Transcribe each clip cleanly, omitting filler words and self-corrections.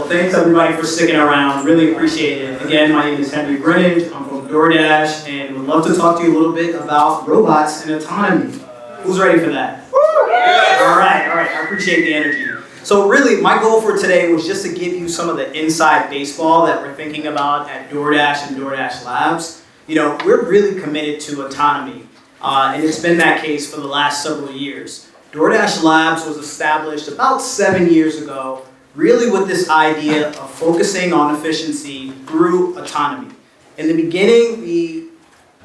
thanks everybody for sticking around. Really appreciate it. Again, my name is Henry Brennan. I'm from DoorDash and would love to talk to you a little bit about robots and autonomy. Who's ready for that? Yes. All right. I appreciate the energy. So really, my goal for today was just to give you some of the inside baseball that we're thinking about at DoorDash and DoorDash Labs. You know, we're really committed to autonomy, and it's been that case for the last several years. DoorDash Labs was established about 7 years ago, really with this idea of focusing on efficiency through autonomy. In the beginning, we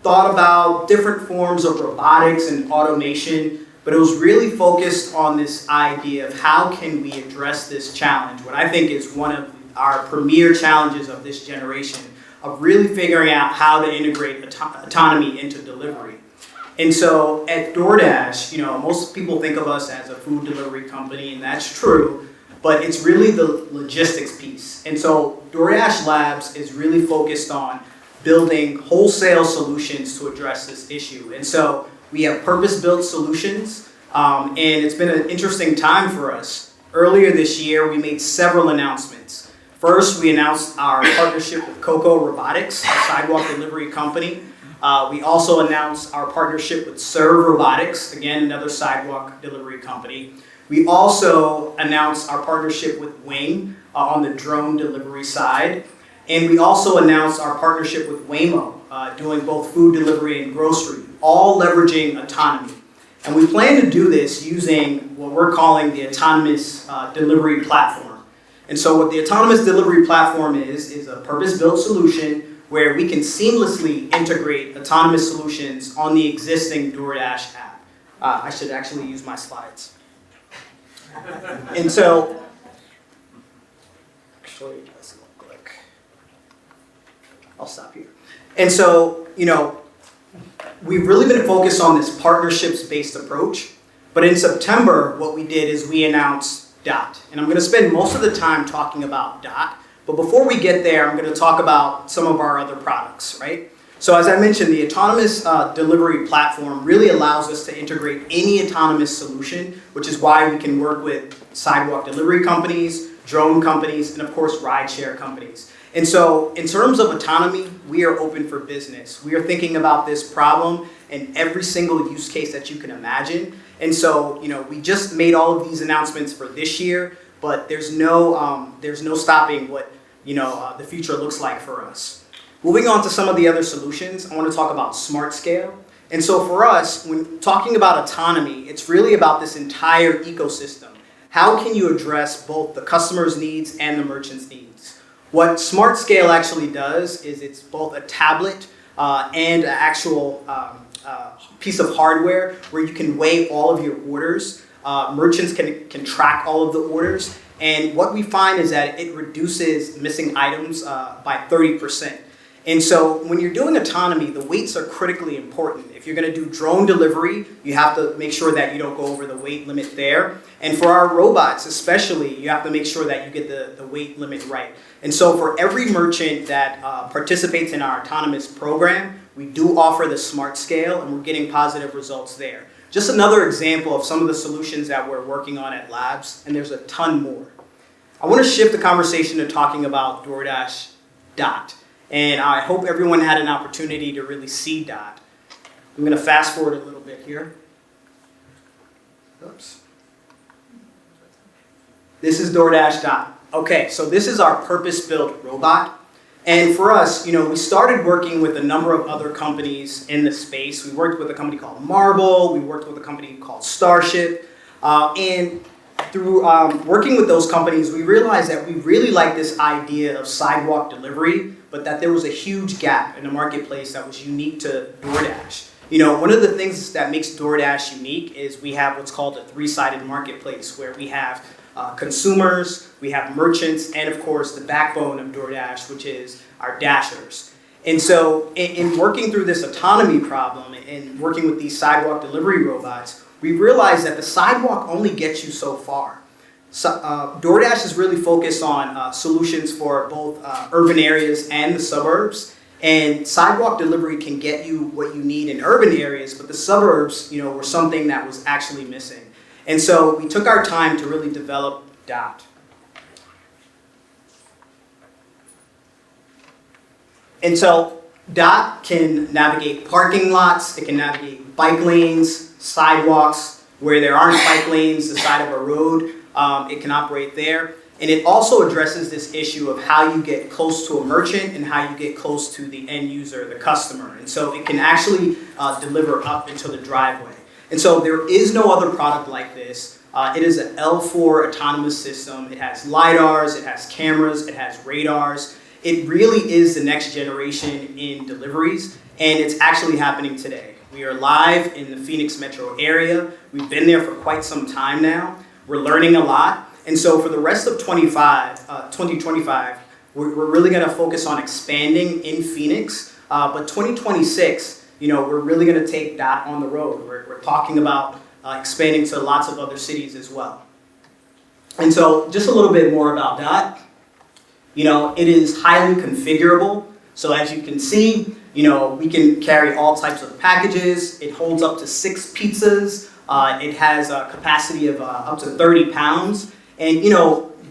thought about different forms of robotics and automation, but it was really focused on this idea of how can we address this challenge, what I think is one of our premier challenges of this generation, of really figuring out how to integrate autonomy into delivery. And so at DoorDash, you know, most people think of us as a food delivery company, and that's true, but it's really the logistics piece. And so DoorDash Labs is really focused on building wholesale solutions to address this issue. And so we have purpose-built solutions, and it's been an interesting time for us. Earlier this year, we made several announcements. First, we announced our partnership with Coco Robotics, a sidewalk delivery company. We also announced our partnership with Serve Robotics, again, another sidewalk delivery company. We also announced our partnership with Wing on the drone delivery side. And we also announced our partnership with Waymo, doing both food delivery and grocery, all leveraging autonomy. And we plan to do this using what we're calling the Autonomous Delivery Platform. And so what the Autonomous Delivery Platform is a purpose-built solution where we can seamlessly integrate autonomous solutions on the existing DoorDash app. I should actually use my slides. And so, actually, let's look like, I'll stop here. And so, you know, we've really been focused on this partnerships-based approach. But in September, what we did is we announced DOT. And I'm going to spend most of the time talking about DOT. But before we get there, I'm going to talk about some of our other products, right? So as I mentioned, the Autonomous Delivery Platform really allows us to integrate any autonomous solution, which is why we can work with sidewalk delivery companies, drone companies, and of course, rideshare companies. And so in terms of autonomy, we are open for business. We are thinking about this problem in every single use case that you can imagine. And so, you know, we just made all of these announcements for this year, but there's no stopping what, you know, the future looks like for us. Moving on to some of the other solutions, I want to talk about Smart Scale. And so for us, when talking about autonomy, it's really about this entire ecosystem. How can you address both the customer's needs and the merchant's needs? What Smart Scale actually does is it's both a tablet and an actual piece of hardware where you can weigh all of your orders. Merchants can track all of the orders. And what we find is that it reduces missing items by 30%. And so when you're doing autonomy, the weights are critically important. If you're going to do drone delivery, you have to make sure that you don't go over the weight limit there. And for our robots especially, you have to make sure that you get the weight limit right. And so for every merchant that participates in our autonomous program, we do offer the Smart Scale, and we're getting positive results there. Just another example of some of the solutions that we're working on at Labs, and there's a ton more. I want to shift the conversation to talking about DoorDash DOT. And I hope everyone had an opportunity to really see DOT. I'm going to fast forward a little bit here. Oops. This is DoorDash DOT. Okay, so this is our purpose-built robot. And for us, you know, we started working with a number of other companies in the space. We worked with a company called Marble. We worked with a company called Starship. And through working with those companies, we realized that we really liked this idea of sidewalk delivery, but that there was a huge gap in the marketplace that was unique to DoorDash. You know, one of the things that makes DoorDash unique is we have what's called a three-sided marketplace where we have consumers, we have merchants, and of course the backbone of DoorDash, which is our Dashers. And so in working through this autonomy problem and working with these sidewalk delivery robots, we realized that the sidewalk only gets you so far. So, DoorDash is really focused on solutions for both urban areas and the suburbs. And sidewalk delivery can get you what you need in urban areas, but the suburbs, you know, were something that was actually missing. And so we took our time to really develop DOT. And so DOT can navigate parking lots, it can navigate bike lanes, sidewalks, where there aren't bike lanes, the side of a road, it can operate there. And it also addresses this issue of how you get close to a merchant and how you get close to the end user, the customer. And so it can actually deliver up into the driveway. And so there is no other product like this. It is an L4 autonomous system. It has LiDARs, it has cameras, it has radars. It really is the next generation in deliveries, and it's actually happening today. We are live in the Phoenix metro area. We've been there for quite some time now. We're learning a lot. And so for the rest of 2025, we're really going to focus on expanding in Phoenix. But 2026, we're really going to take DOT on the road. We're talking about expanding to lots of other cities as well. And so just a little bit more about DOT. It is highly configurable. So as you can see, we can carry all types of packages. It holds up to 6 pizzas. It has a capacity of up to 30 pounds. And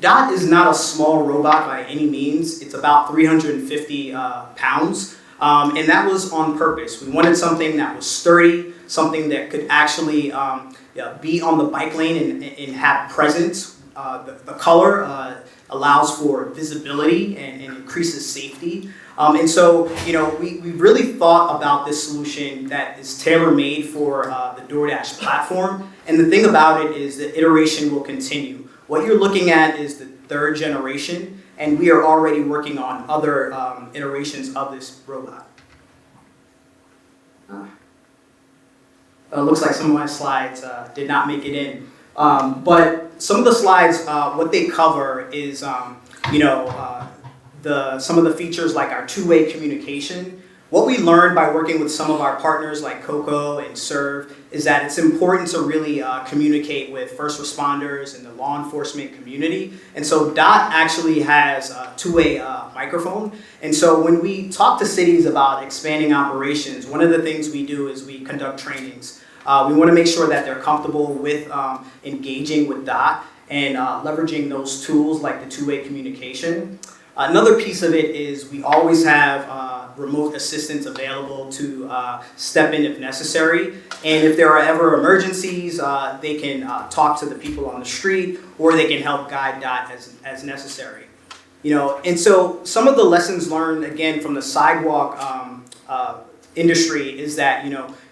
DOT is not a small robot by any means. It's about 350 pounds. And that was on purpose. We wanted something that was sturdy, something that could actually be on the bike lane and have presence. The color allows for visibility and increases safety. And so, we really thought about this solution that is tailor-made for the DoorDash platform. And the thing about it is the iteration will continue. What you're looking at is the 3rd generation, and we are already working on other iterations of this robot. Looks like some of my slides did not make it in. But some of the slides, what they cover is, some of the features like our two-way communication. What we learned by working with some of our partners like Coco and Serve is that it's important to really communicate with first responders and the law enforcement community. And so DOT actually has a two-way microphone. And so when we talk to cities about expanding operations, one of the things we do is we conduct trainings. We want to make sure that they're comfortable with engaging with DOT and leveraging those tools like the two-way communication. Another piece of it is we always have remote assistance available to step in if necessary. And if there are ever emergencies, they can talk to the people on the street, or they can help guide DOT as necessary. And so some of the lessons learned, again, from the sidewalk industry is that,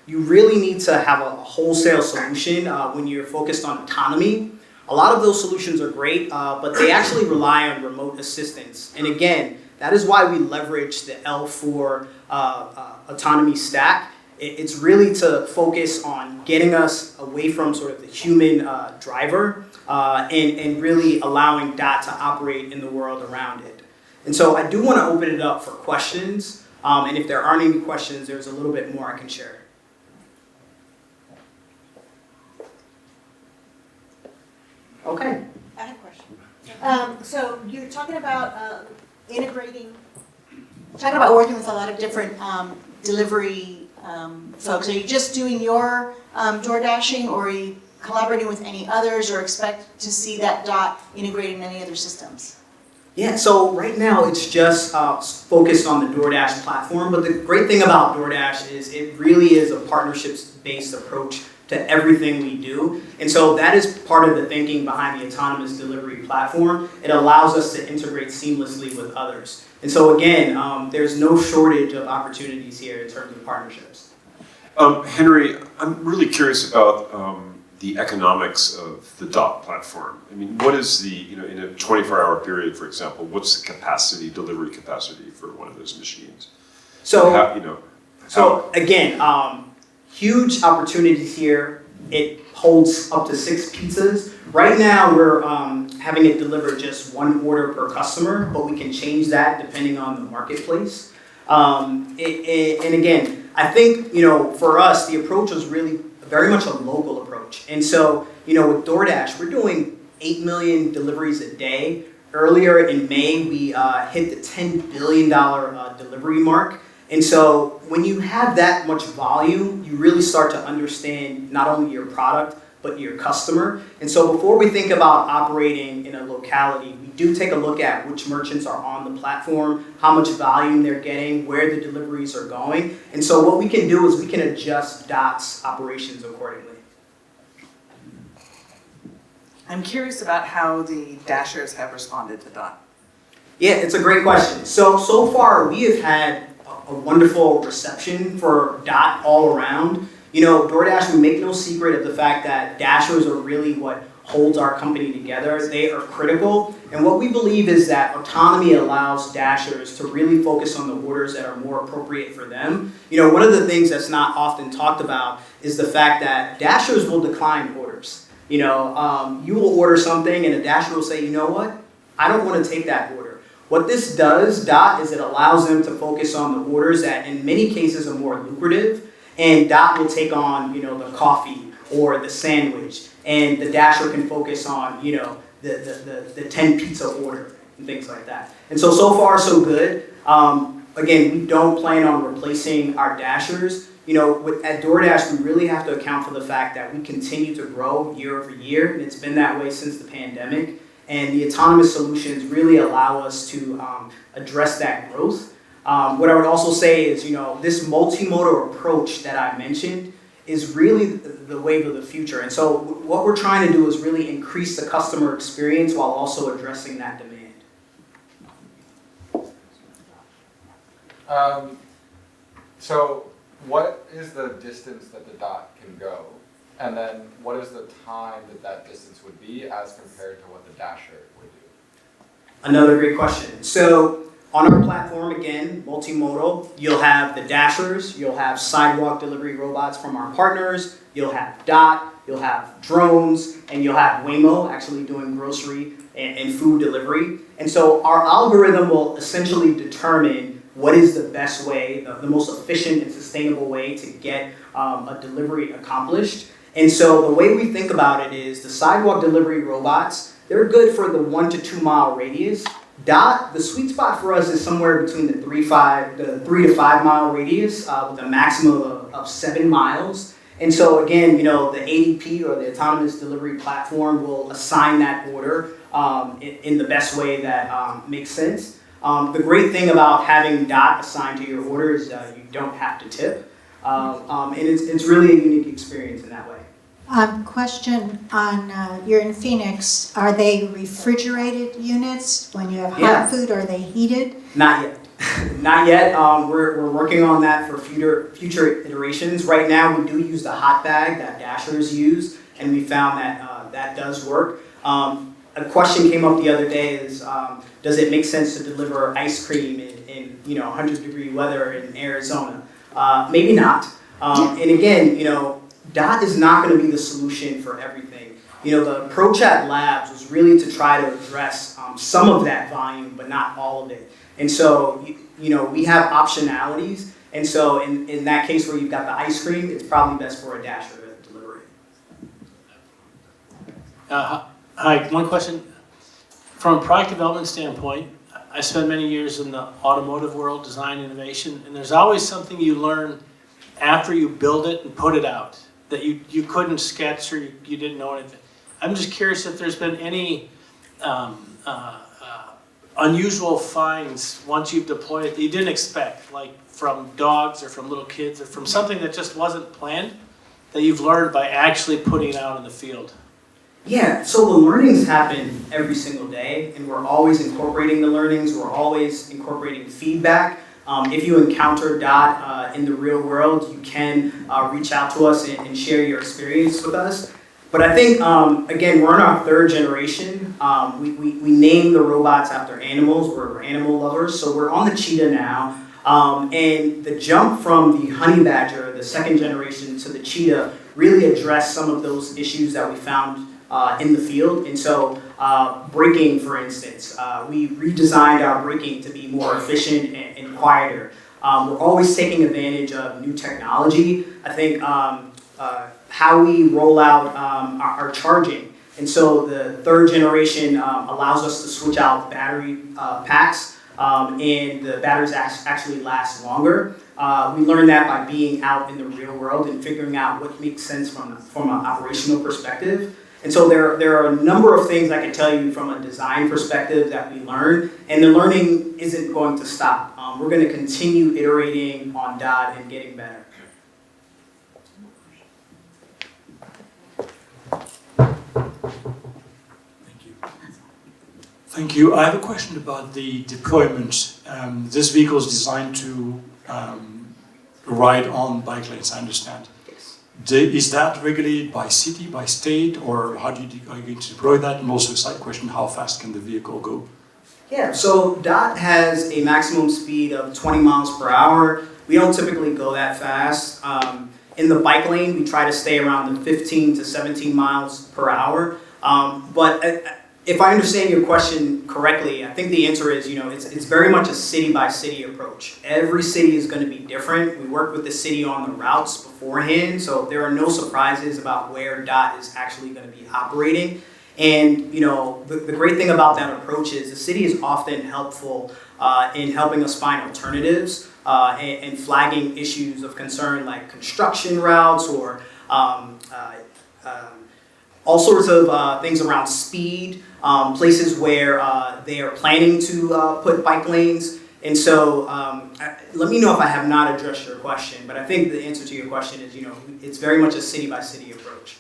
you really need to have a wholesale solution when you're focused on autonomy. A lot of those solutions are great, but they actually rely on remote assistance. And again, that is why we leverage the L4 autonomy stack. It's really to focus on getting us away from sort of the human driver and really allowing DOT to operate in the world around it. And so I do want to open it up for questions. And if there aren't any questions, there's a little bit more I can share. Okay. I have a question. So you're talking about working with a lot of different delivery folks. Are you just doing your door dashing, or are you collaborating with any others, or expect to see that DOT integrated in any other systems? Yeah, so right now it's just focused on the DoorDash platform, but the great thing about DoorDash is it really is a partnerships-based approach to everything we do. And so that is part of the thinking behind the autonomous delivery platform. It allows us to integrate seamlessly with others. And so again, there's no shortage of opportunities here in terms of partnerships. Henry, I'm really curious about the economics of the DOT platform. I mean, what is the, in a 24-hour period, for example, what's the delivery capacity for one of those machines? So, again, huge opportunities here. It holds up to 6 pizzas. Right now, we're having it deliver just 1 order per customer, but we can change that depending on the marketplace. And again, I think, for us, the approach was really very much a local approach. And so, with DoorDash, we're doing 8 million deliveries a day. Earlier in May, we hit the $10 billion delivery mark. And so when you have that much volume, you really start to understand not only your product, but your customer. And so before we think about operating in a locality, we do take a look at which merchants are on the platform, how much volume they're getting, where the deliveries are going. And so what we can do is we can adjust DOT's operations accordingly. I'm curious about how the Dashers have responded to DOT. Yeah, it's a great question. So far we have had a wonderful reception for DOT all around. You know, DoorDash, we make no secret of the fact that Dashers are really what holds our company together. They are critical. And what we believe is that autonomy allows Dashers to really focus on the orders that are more appropriate for them. You know, one of the things that's not often talked about is the fact that Dashers will decline orders. You know, you will order something and a Dasher will say, you know what? I don't want to take that order. What this does, DOT, is it allows them to focus on the orders that in many cases are more lucrative, and DOT will take on, you know, the coffee or the sandwich, and the Dasher can focus on, you know, the 10 pizza order and things like that. And so far so good. Again, we don't plan on replacing our Dashers. You know, at DoorDash, we really have to account for the fact that we continue to grow year over year, and it's been that way since the pandemic. And the autonomous solutions really allow us to address that growth. What I would also say is, you know, this multimodal approach that I mentioned is really the wave of the future. And so what we're trying to do is really increase the customer experience while also addressing that demand. So what is the distance that the DOT can go? And then what is the time that that distance would be as compared to what the Dasher would do? Another great question. So on our platform, again, multimodal, you'll have the Dashers, you'll have sidewalk delivery robots from our partners, you'll have DOT, you'll have drones, and you'll have Waymo actually doing grocery and food delivery. And so our algorithm will essentially determine what is the best way, the most efficient and sustainable way to get a delivery accomplished. And so the way we think about it is the sidewalk delivery robots, they're good for the 1 to 2 mile radius. DOT, the sweet spot for us is somewhere between the 3 to 5 mile radius with a maximum of 7 miles. And so again, you know, the ADP or the autonomous delivery platform will assign that order in the best way that makes sense. The great thing about having DOT assigned to your order is you don't have to tip. And it's really a unique experience in that way. Question on, you're in Phoenix, are they refrigerated units? When you have hot Yeah. food, are they heated? Not yet. Not yet. We're working on that for future iterations. Right now, we do use the hot bag that Dashers use, and we found that that does work. A question came up the other day is, does it make sense to deliver ice cream in 100-degree weather in Arizona? Maybe not. And again, you know, DOT is not going to be the solution for everything. You know, the approach at Labs was really to try to address some of that volume, but not all of it. And so, you know, we have optionalities. And so in that case where you've got the ice cream, it's probably best for a Dasher to deliver it. Hi, one question. From a product development standpoint, I spent many years in the automotive world, design, innovation, and there's always something you learn after you build it and put it out that you couldn't sketch or you didn't know anything. I'm just curious if there's been any unusual finds once you've deployed it that you didn't expect, like from dogs or from little kids or from something that just wasn't planned that you've learned by actually putting it out in the field. Yeah, so the learnings happen every single day, and we're always incorporating the learnings. We're always incorporating feedback. If you encounter DOT in the real world, you can reach out to us and share your experience with us. But I think, again, we're in our 3rd generation. We name the robots after animals. We're animal lovers, so we're on the cheetah now. And the jump from the honey badger, the 2nd generation, to the cheetah really addressed some of those issues that we found in the field. And so braking, for instance, we redesigned our braking to be more efficient and quieter. We're always taking advantage of new technology. I think how we roll out our charging. And so the 3rd generation allows us to switch out battery packs and the batteries actually last longer. We learned that by being out in the real world and figuring out what makes sense from an operational perspective. And so there are a number of things I can tell you from a design perspective that we learned, and the learning isn't going to stop. We're going to continue iterating on DOT and getting better. Thank you. I have a question about the deployment. This vehicle is designed to ride on bike lanes, I understand. Yes. Is that regulated by city, by state, or how are you going to deploy that? And also a side question, how fast can the vehicle go? Yeah, so DOT has a maximum speed of 20 miles per hour. We don't typically go that fast. In the bike lane, we try to stay around the 15 to 17 miles per hour. But if I understand your question correctly, I think the answer is, it's very much a city-by-city approach. Every city is going to be different. We work with the city on the routes beforehand, so there are no surprises about where DOT is actually going to be operating. And, the great thing about that approach is the city is often helpful in helping us find alternatives and flagging issues of concern like construction routes or all sorts of things around speed, places where they are planning to put bike lanes. And so let me know if I have not addressed your question, but I think the answer to your question is, it's very much a city-by-city approach.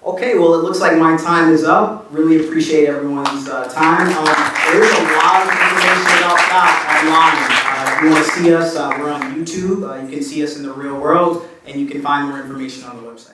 Okay, well, it looks like my time is up. Really appreciate everyone's time. There's a lot of information about that online. If you want to see us, we're on YouTube. You can see us in the real world, and you can find more information on the website.